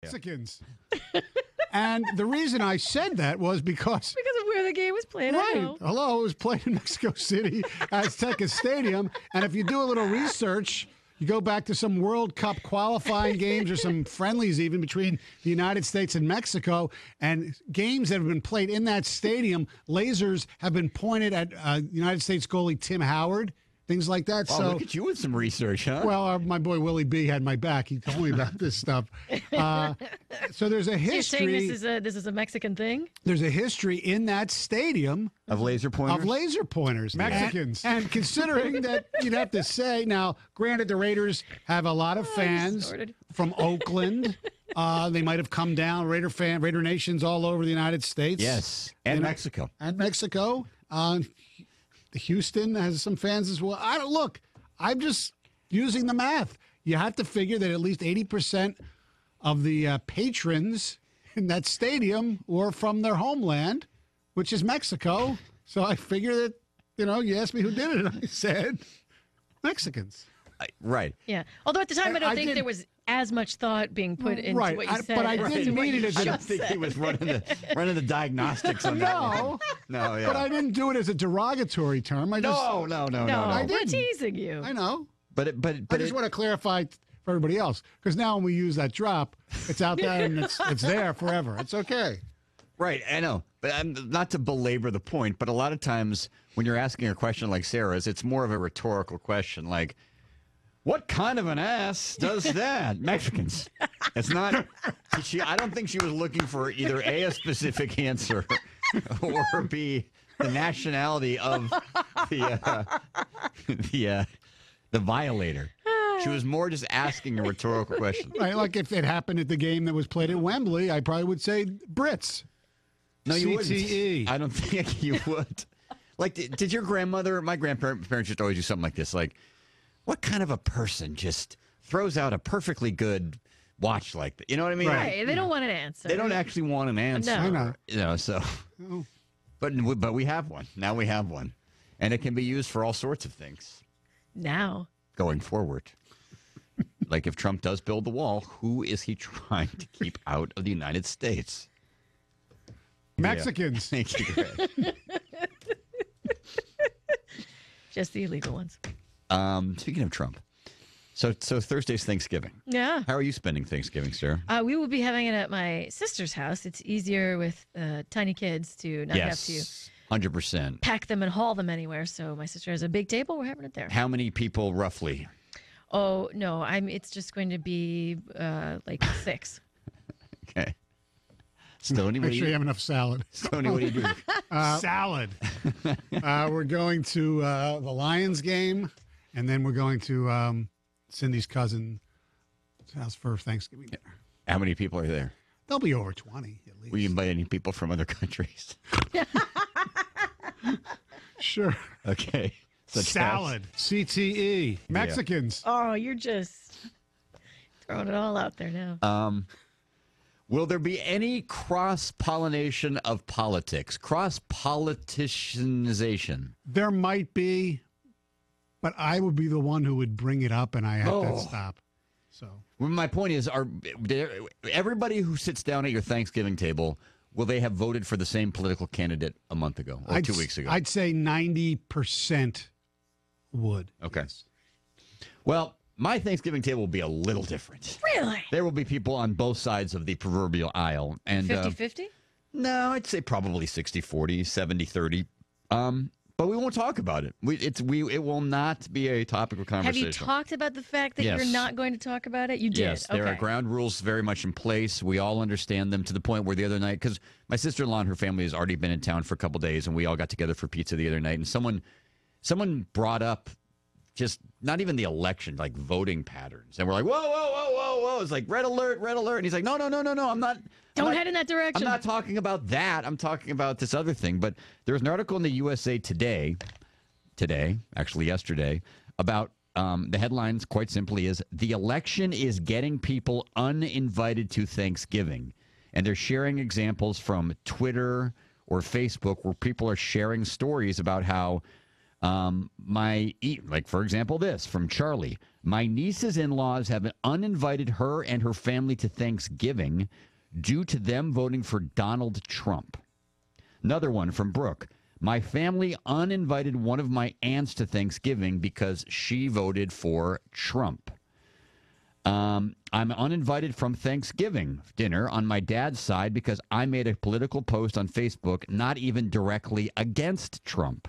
Mexicans. And the reason I said that was because of where the game was played. right. I know. Hello, it was played in Mexico City, Azteca Stadium. And if you do a little research, you go back to some World Cup qualifying games or some friendlies even between the United States and Mexico, and games that have been played in that stadium, lasers have been pointed at United States goalie Tim Howard. Things like that. Oh, so look at you with some research, huh? Well, my boy Willie B had my back. He told me about this stuff. So there's a history. So you're saying this is a Mexican thing? There's a history in that stadium of laser pointers. Mexicans. And considering that you'd have to say, now, granted, the Raiders have a lot of fans from Oakland. They might have come down, Raider Nations all over the United States. Yes, and Mexico. And Mexico. Houston has some fans as well. I'm just using the math. You have to figure that at least 80% of the patrons in that stadium were from their homeland, which is Mexico. So I figure that, you asked me who did it, and I said Mexicans. Right. Yeah. Although at the time, I don't think there was as much thought being put into what you said. But I didn't mean it as I don't think he was running the diagnostics on that one. No, yeah. But I didn't do it as a derogatory term. No. We're teasing you. I know. But I just want to clarify for everybody else, because now when we use that drop, it's out there and it's there forever. It's okay. Right, I know. But not to belabor the point, but a lot of times when you're asking a question like Sarah's, it's more of a rhetorical question, like, what kind of an ass does that? Mexicans. It's not. I don't think she was looking for either A, a specific answer, or B, the nationality of the violator. She was more just asking a rhetorical question. Right, like if it happened at the game that was played at Wembley, I probably would say Brits. No, you CTE. wouldn't. I don't think you would. Like, did your grandmother? My grandparents used to always do something like this, like, what kind of a person just throws out a perfectly good watch like that? You know what I mean? Right. They don't want an answer. They don't actually want an answer. No. I know. So. But we have one. Now we have one. And it can be used for all sorts of things. Now. Going forward. Like if Trump does build the wall, who is he trying to keep out of the United States? Mexicans. Yeah. Thank you. Just the illegal ones. Speaking of Trump, so Thursday's Thanksgiving. Yeah. How are you spending Thanksgiving, Sarah? We will be having it at my sister's house. It's easier with tiny kids to not have to 100% pack them and haul them anywhere. So my sister has a big table. We're having it there. How many people roughly? Oh no, it's just going to be like 6. Okay. Stoney, make sure you have enough salad. Stoney, what do you do? Salad. We're going to the Lions game. And then we're going to Cindy's cousin's house for Thanksgiving dinner. How many people are there? There'll be over 20 at least. Will you invite any people from other countries? Sure. Okay. Salad. CTE. Mexicans. Oh, you're just throwing it all out there now. Will there be any cross-pollination of politics? Cross-politicianization? There might be. But I would be the one who would bring it up, and I have to stop. So, well, my point is, everybody who sits down at your Thanksgiving table, will they have voted for the same political candidate a month ago or 2 weeks ago? I'd say 90% would. Okay. Yes. Well, my Thanksgiving table will be a little different. Really? There will be people on both sides of the proverbial aisle. And 50-50? No, I'd say probably 60-40, 70-30. But we won't talk about it. It will not be a topic of conversation. Have you talked about the fact that you're not going to talk about it? You did. Yes, there are ground rules very much in place. We all understand them to the point where the other night, because my sister-in-law and her family has already been in town for a couple days, and we all got together for pizza the other night, and someone brought up just not even the election, like voting patterns. And we're like, whoa. It's like red alert. And he's like, no, I'm not. Don't head in that direction. I'm not talking about that. I'm talking about this other thing. But there was an article in the USA Today, actually yesterday, about the headlines quite simply is, the election is getting people uninvited to Thanksgiving. And they're sharing examples from Twitter or Facebook where people are sharing stories about how Like, for example, this from Charlie. My niece's in-laws have uninvited her and her family to Thanksgiving due to them voting for Donald Trump. Another one from Brooke. My family uninvited one of my aunts to Thanksgiving because she voted for Trump. I'm uninvited from Thanksgiving dinner on my dad's side because I made a political post on Facebook not even directly against Trump.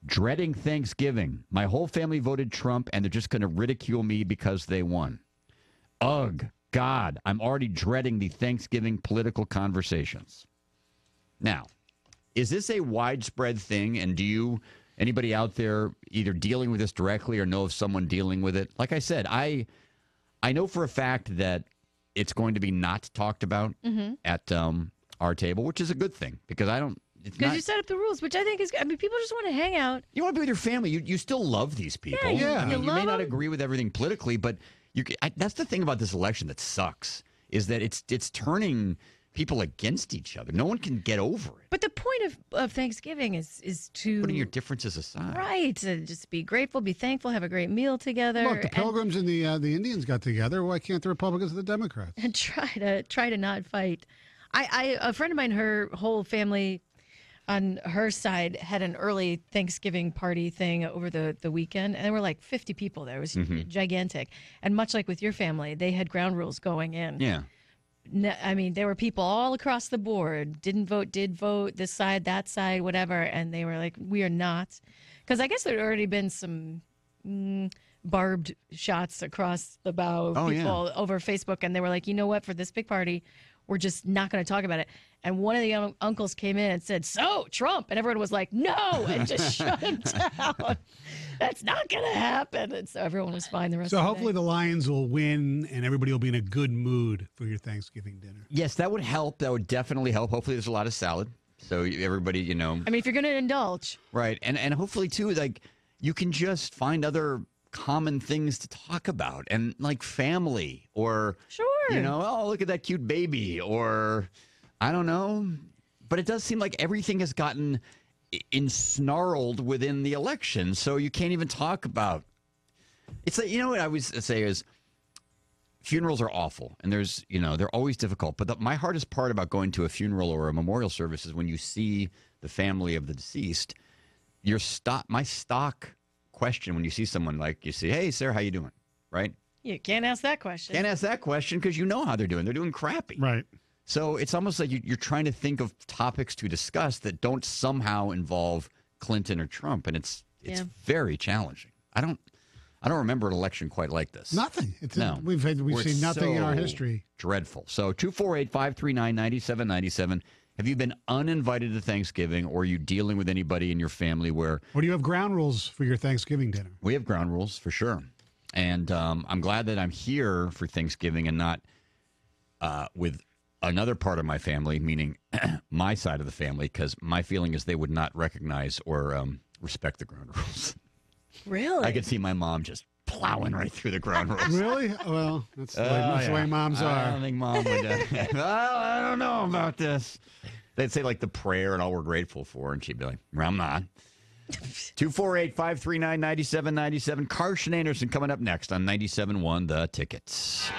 Dreading Thanksgiving. My whole family voted Trump, and they're just going to ridicule me because they won. Ugh, God, I'm already dreading the Thanksgiving political conversations. Now, is this a widespread thing, and anybody out there either dealing with this directly or know of someone dealing with it? Like I said, I know for a fact that it's going to be not talked about at our table, which is a good thing, because Because you set up the rules, which I think is, people just want to hang out. You want to be with your family. You still love these people. Yeah. I mean, you love may not them. agree with everything politically, but that's the thing about this election that sucks, is that it's turning people against each other. No one can get over it. But the point of Thanksgiving is to Putting your differences aside. Right. To just be grateful, be thankful, have a great meal together. Look, the Pilgrims and the Indians got together. Why can't the Republicans and the Democrats? And try to not fight. A friend of mine, her whole family on her side had an early Thanksgiving party thing over the weekend, and there were like 50 people there. It was gigantic. And much like with your family, they had ground rules going in. Yeah. I mean, there were people all across the board, didn't vote, did vote, this side, that side, whatever, and they were like, we are not. Because I guess there had already been some barbed shots across the bow of people over Facebook, and they were like, you know what, for this big party, we're just not going to talk about it. And one of the uncles came in and said, so, Trump. And everyone was like, no, and just shut him down. That's not going to happen. And so everyone was fine the rest of the day. So hopefully the Lions will win and everybody will be in a good mood for your Thanksgiving dinner. Yes, that would help. That would definitely help. Hopefully there's a lot of salad. So everybody, I mean, if you're going to indulge. Right. And hopefully, too, like, you can just find other common things to talk about, and like family, or oh, look at that cute baby, or I don't know, but it does seem like everything has gotten ensnarled within the election, so you can't even talk about. It's like, what I always say is funerals are awful, and they're always difficult, but my hardest part about going to a funeral or a memorial service is when you see the family of the deceased. My stock question when you see someone, like, you see, hey, Sarah, how you doing? Right? You can't ask that question. Can't ask that question because you know how they're doing. They're doing crappy. Right. So it's almost like you're trying to think of topics to discuss that don't somehow involve Clinton or Trump, and it's very challenging. I don't remember an election quite like this. Nothing. No. We've seen nothing in our so history. Dreadful. So 248-539-9797. Have you been uninvited to Thanksgiving, or are you dealing with anybody in your family where... Or do you have ground rules for your Thanksgiving dinner? We have ground rules, for sure. And I'm glad that I'm here for Thanksgiving and not with another part of my family, meaning my side of the family, because my feeling is they would not recognize or respect the ground rules. Really? I could see my mom just plowing right through the ground rules. Really? Well, that's the way moms are. I don't think mom would. Well, I don't know about this. They'd say, like, the prayer and all we're grateful for, and she'd be like, well, I'm not. 248-539-9797. Karsh and Anderson coming up next on 97.1 The Tickets.